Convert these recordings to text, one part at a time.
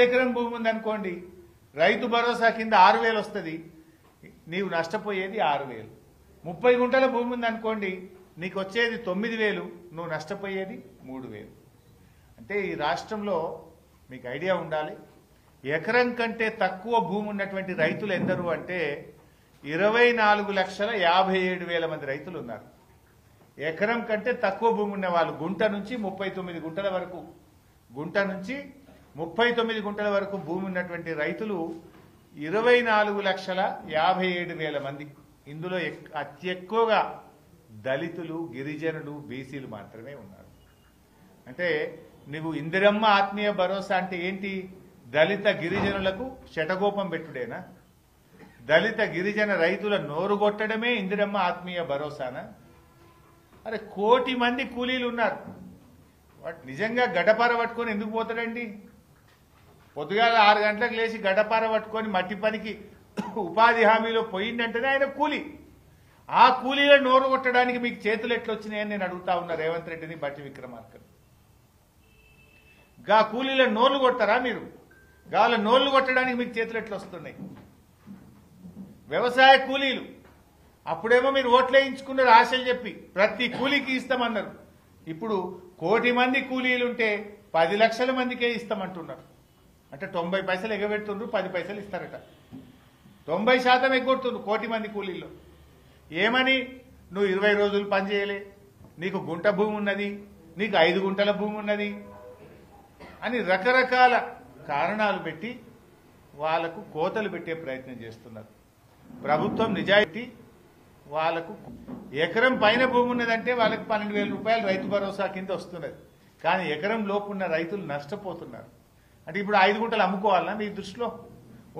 ఎకరం భూమి ఉందనుకోండి, రైతు భరోసా కింద 6,000 వస్తుంది, నీవు నష్టపోయేది 6,000. 30 గుంటల భూమి ఉందనుకోండి, నీకు వచ్చేది 9,000, నువ్వు నష్టపోయేది 3,000. అంటే ఈ రాష్ట్రంలో మీకు ఐడియా ఉండాలి, ఎకరం కంటే తక్కువ భూమి ఉన్నటువంటి రైతులు ఎందరు అంటే 24,57,000 మంది రైతులు ఉన్నారు. ఎకరం కంటే తక్కువ భూమి ఉన్న వాళ్ళు గుంట నుంచి 39 గుంటల వరకు, గుంట నుంచి 39 గుంటల వరకు భూమి ఉన్నటువంటి రైతులు 24,57,000 మంది. ఇందులో అతి ఎక్కువగా దళితులు, గిరిజనులు, బీసీలు మాత్రమే ఉన్నారు. అంటే నువ్వు ఇందిరమ్మ ఆత్మీయ భరోసా అంటే ఏంటి? దళిత గిరిజనులకు శటగోపం పెట్టుడేనా? దళిత గిరిజన రైతుల నోరు కొట్టడమే ఇందిరమ్మ ఆత్మీయ భరోసానా? అరే 1 కోటి మంది కూలీలు ఉన్నారు. వాటి నిజంగా గడ్డపార పట్టుకొని ఎందుకు పోతాడండి? పొద్దుగాల 6 గంటలకు లేచి గడ్డపార పట్టుకొని మట్టి పనికి ఉపాధి హామీలో పోయిందంటేనే ఆయన కూలీ. ఆ కూలీల నోరు కొట్టడానికి మీకు చేతులు ఎట్లొచ్చినాయని నేను అడుగుతా ఉన్నా రేవంత్ రెడ్డిని, బట్టి విక్రమార్కని. గా కూలీల నోర్లు కొడతారా మీరు? గాల నోర్లు కొట్టడానికి మీకు చేతులు ఎట్లా వస్తున్నాయి? వ్యవసాయ కూలీలు అప్పుడేమో మీరు ఓట్లేయించుకున్నారు ఆశలు చెప్పి, ప్రతి కూలీకి ఇస్తామన్నారు. ఇప్పుడు 1 కోటి మంది కూలీలుంటే 10 లక్షల మందికే ఇస్తామంటున్నారు. అంటే 90 పైసలు ఎగబెడుతుండ్రు, 10 పైసలు ఇస్తారట. 90% ఎగ్గొడుతుండ్రు 1 కోటి మంది కూలీల్లో. ఏమని? నువ్వు 20 రోజులు పని చేయలే, నీకు గుంట భూమి ఉన్నది, నీకు 5 గుంటల భూమి ఉన్నది అని రకరకాల కారణాలు పెట్టి వాళ్లకు కోతలు పెట్టే ప్రయత్నం చేస్తున్నారు. ప్రభుత్వం నిజాయితీ వాళ్లకు ఎకరం పైన భూమి ఉన్నదంటే వాళ్ళకి 12,000 రూపాయలు రైతు భరోసా కింద వస్తున్నది. కానీ ఎకరం లోపు ఉన్న రైతులు నష్టపోతున్నారు. అంటే ఇప్పుడు 5 గుంటలు అమ్ముకోవాలన్నా మీ దృష్టిలో?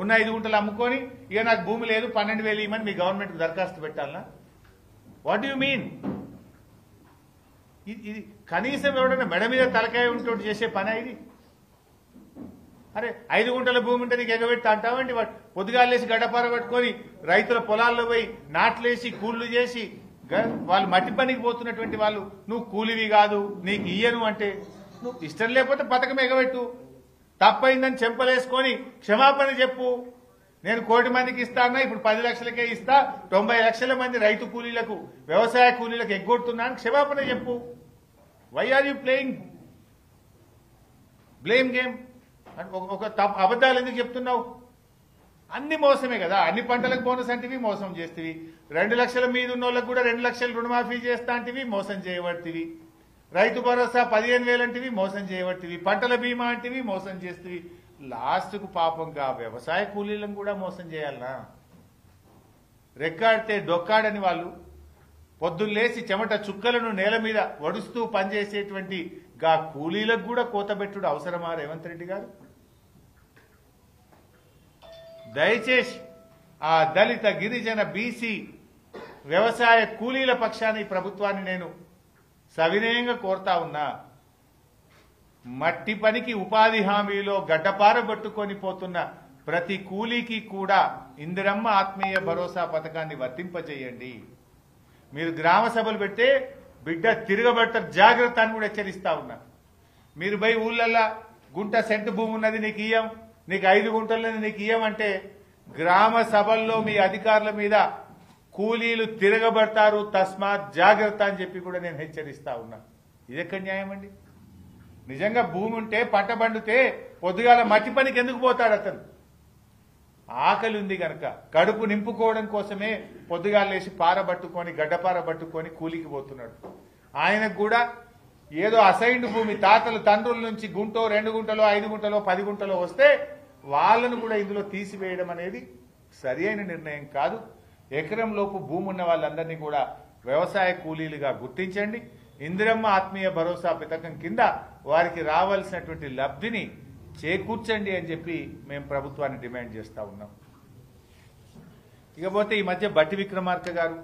ఉన్న 5 గుంటలు అమ్ముకొని ఇక నాకు భూమి లేదు 12,000 ఇవ్వమని మీ గవర్నమెంట్కి దరఖాస్తు పెట్టాలన్నా? What you mean? ఇది కనీసం ఎవడన్నా మెడ మీద తలకాయ ఉంటూ చేసే పని ఇది? అరే 5 గుంటల భూమి ఉంటే నీకు ఎగబెట్టి అంటావండి. పొద్దుగాలేసి గడ్డపార పట్టుకొని రైతుల పొలాల్లో పోయి నాట్లేసి కూళ్లు చేసి వాళ్ళు మట్టి పనికి పోతున్నటువంటి వాళ్ళు నువ్వు కూలివి కాదు నీకు ఇయ్యను అంటే, నువ్వు ఇష్టం లేకపోతే పథకం ఎగబెట్టు, తప్పైందని చెంపలేసుకొని క్షమాపణ చెప్పు. నేను 1 కోటి మందికి ఇస్తానా, ఇప్పుడు 10 లక్షలకే ఇస్తా, 90 లక్షల మంది రైతు కూలీలకు, వ్యవసాయ కూలీలకు ఎగ్గొడుతున్నాను, క్షమాపణ చెప్పు. Why are you playing blame game? ఒక అబద్ధాలు ఎందుకు చెప్తున్నావు? అన్ని మోసమే కదా. అన్ని పంటలకు బోనస్ అంటివి మోసం చేస్తేవి, 2 లక్షల మీద ఉన్న వాళ్ళకు కూడా 2 లక్షలు రుణమాఫీ చేస్తా అంటివి మోసం చేయబడుతుంది, రైతు భరోసా 15,000 అంటివి మోసం చేయబడుతుంది, పంటల బీమా అంటివి మోసం చేస్తేవి. లాస్ట్కు పాపంగా వ్యవసాయ కూలీలను కూడా మోసం చేయాలనా? రెక్కాడితే డొక్కాడని వాళ్ళు పొద్దున్నేసి చెమట చుక్కలను నేల మీద వడుస్తూ పనిచేసేటువంటి గా కూలీలకు కూడా కోతబెట్టుడు అవసరమా రేవంత్ రెడ్డి గారు? దయచేసి ఆ దళిత, గిరిజన, బీసీ వ్యవసాయ కూలీల పక్షాన ఈ ప్రభుత్వాన్ని నేను సవినయంగా కోరుతా ఉన్నా. మట్టి పనికి ఉపాధి హామీలో గడ్డపార పట్టుకొని పోతున్న ప్రతి కూలీకి కూడా ఇందిరమ్మ ఆత్మీయ భరోసా పథకాన్ని వర్తింపజేయండి. మీరు గ్రామ సభలు పెడితే బిడ్డ తిరగబడతారు, జాగ్రత్త అని కూడా హెచ్చరిస్తా ఉన్నా. మీరు పోయి ఊళ్ళల్లా గుంట సెంటు భూమి ఉన్నది నీకు ఇయ్యం, నీకు 5 గుంటలది నీకు ఇయ్యమంటే గ్రామ సభల్లో మీ అధికారుల మీద కూలీలు తిరగబడతారు, తస్మాత్ జాగ్రత్త అని చెప్పి కూడా నేను హెచ్చరిస్తా ఉన్నా. ఇదెక్కడ న్యాయం అండి? నిజంగా భూమి ఉంటే పంట పండితే పొద్దుగాల మట్టి పనికి ఎందుకు పోతాడు అతను? ఆకలి ఉంది గనక కడుపు నింపుకోవడం కోసమే పొద్దుగాలేసి పార పట్టుకొని గడ్డపార పట్టుకొని కూలికి పోతున్నాడు. ఆయనకు కూడా ఏదో అసైన్డ్ భూమి తాతలు తండ్రుల నుంచి గుంటో 2 గుంటలో 5 గుంటలో 10 గుంటలో వస్తే వాళ్ళను కూడా ఇందులో తీసివేయడం అనేది సరి అయిన నిర్ణయం కాదు. ఎకరం లోపు భూమి ఉన్న వాళ్ళందరినీ కూడా వ్యవసాయ కూలీలుగా గుర్తించండి. ఇందిరమ్మ ఆత్మీయ భరోసా పథకం కింద వారికి రావాల్సినటువంటి లబ్ధిని చేకూర్చండి అని చెప్పి మేము ప్రభుత్వాన్ని డిమాండ్ చేస్తా ఉన్నాం. ఇకపోతే ఈ మధ్య బట్టి విక్రమార్క గారు